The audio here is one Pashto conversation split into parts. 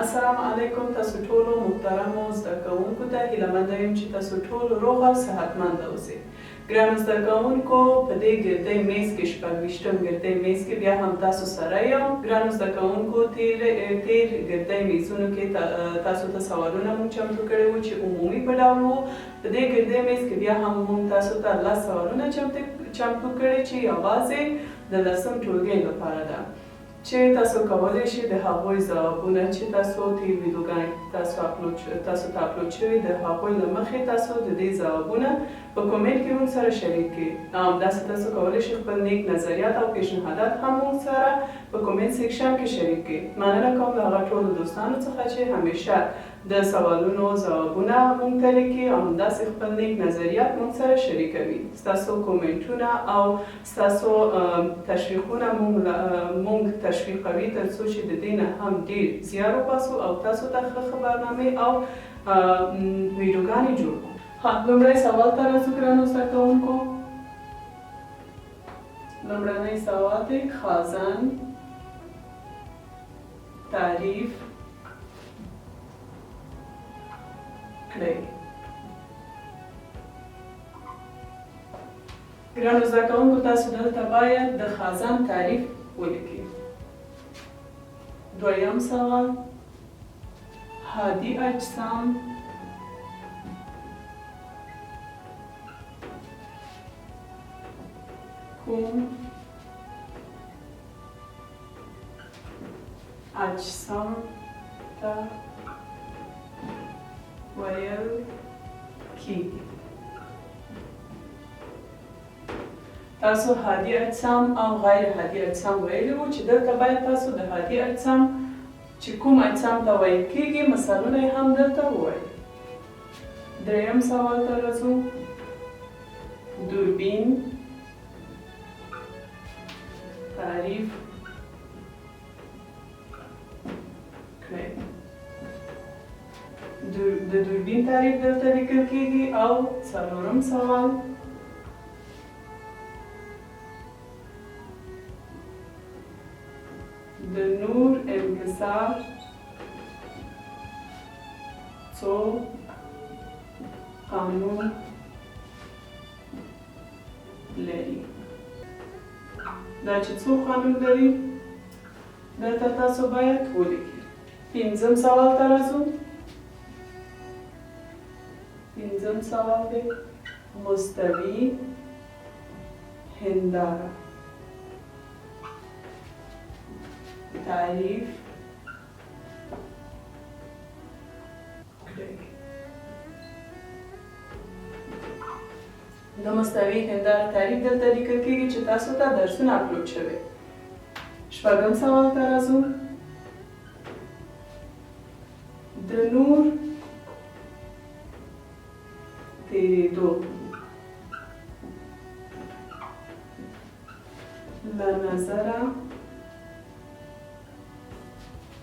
السلام علیکم. تاسو ټولو محترمو زده کوونکو ته هیله منده یم چې تاسو ټول روغ او صحتمند اوسئ. ګرانو زده کوونکو، په دې ګردی میز کې شپږ ویشتم ګردی میز کې بیا هم تاسو سره یم. ګرانو زده کوونکو، تیر ګردی میزونو کې تاسو ته سوالونه مونږ چمتو کړي وو چې عمومي په ډول وو. په دې ګردی میز کې بیا هم مونږ تاسو ته 10 سوالونه چمتو کړي چې یوازې د 10م ټولګي لپاره ده، چې تاسو کولی شئ د هغوی ځوابونه چې تاسو تیر ویډیوګانې تاسو ته اپلوډ شوي د هغوی له مخې تاسو د دې ځوابونه په کومنټ کې موږ سره شریک کړئ. همداسې تاسو کولی شئ خپل نیک نظریات او پیشنهادات هم موږ سره په کومنټ سیکشن کې شریک کړئ. مننه کوم له هغه ټولو دوستانو څخه چې همیشه د سوالونو ځوابونه موږ ته لیکي او همداسې خپل نیک نظریات موږ سره شریکوي. ستاسو کومنټونه او ستاسو تشویقونه موږ تشویقوي تر څو چې د دې نه هم ډېر زیار وباسو او تاسو ته ښه خبرنامې او ویډیوګانې جوړ کړو. لومړی سوال ته راځو ګرانو زده کوونکو. لومړنی سوال دی: خازن تعریف کړئ. ګرانو زده کوونکو، تاسو دلته باید د خازن تعریف ولیکئ. دویم سوال: هادي اجسام کوم اجسام ته ویل کیږي؟ تاسو هادي اجسام او غیر هادي اجسام ویلي وو چې دلته باید تاسو د هادي اجسام چې کوم اجسام ته ویل کیږي مثالونه یې هم دلته ووایئ. دریم سوال ته راځو: دوربین تعریف کړئ. د دوربین تعریف دلته لیکل کیږي. او څلورم سوال: د نور انکسار څو قانون لري؟ دا چې څو قانون لري دلته تاسو باید ولیکئ. پنځم سوال ته راځو. پنځم سوال دی: مستوي هنداره تعریف کړئ. د مستوي هنداره تعریف دلته لیکل کیږي چې تاسو ته درسونه اپلوډ شوي. شپږم سوال ته راځو. د نور تیریدو له نظره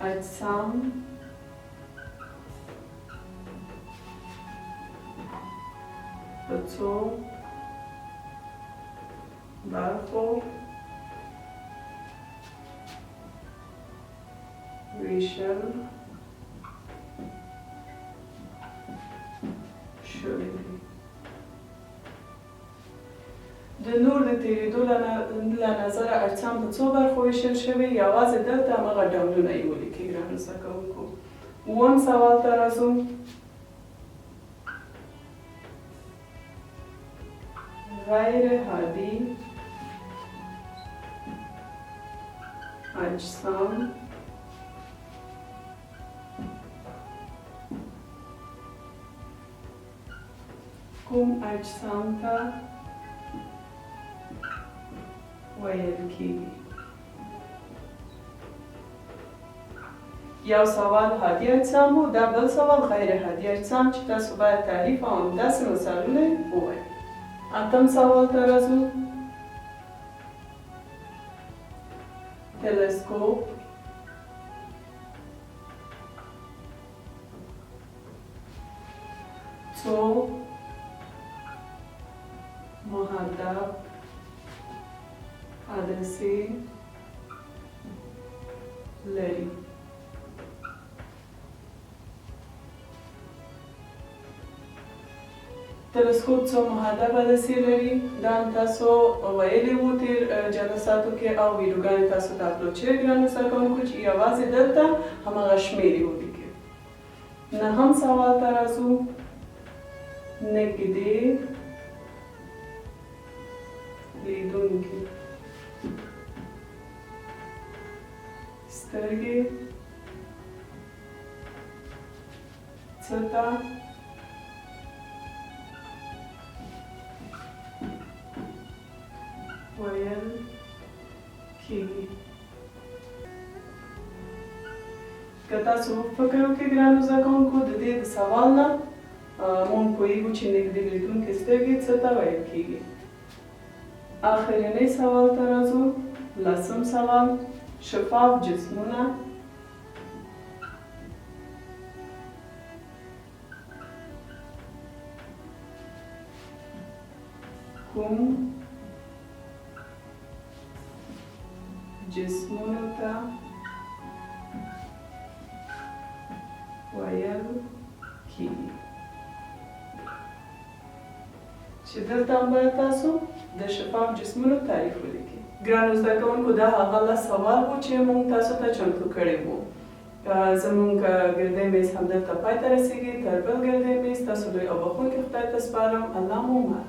اجسام په څو برخو ویشل شوي دي؟ د نور د تیریدو له نظره اجسام په څو برخو ویشل شوي؟ یوازې دلته همغه ډولونه یې ولیکئ ګرانو زده کوونکو. اووم سوال ته راځو. غیر هادي اجسام کوم اجسام ته ویل کیږي؟ یو سوال هادي اجسام و، دا بل سوال غیر هادي اجسام چې تاسو باید تعریف او همداسې مثالونه ووایئ. اتم سوال ته راځو. تلسکوپ څو مهدب عدسې لري. تلسکوپ څو مهدفه هدسې لري؟ دا تاسو ویلي وو تېر جلساتو کې او ویډیوګانې تاسو ته اپلوډ شوي ګرانو زده کوونکو چې یوازې دلته هماغه شمېر یې ولیکئ. نهم سوال ته راځو. نږدې لیدونکي سترګې څه ته ویل کېږي؟ که تاسو فکر وکړئ ګرانو زده کوونکو د دې د سوال نه مونږ پوهېږو چې نږدې لیدونکي سترګې څه ته ویل کېږي. آخرنی سوال ته راځو. لسم سوال. شفاف جسمونه کوم جسمونو ته ویل کېږي؟ چې دلته هم باید تاسو د شفاف جسمونو تعریف ولیکئ. ګرانو زده کوونکو دا هغه لس سوال وو چې موږ تاسو ته چمتو کړی وو. زموږ ګردی میز همدلته پای ته رسېږي. تر بل ګردی میز تاسو لوی او بخښونکي خدای ته سپارم. الله مو مل.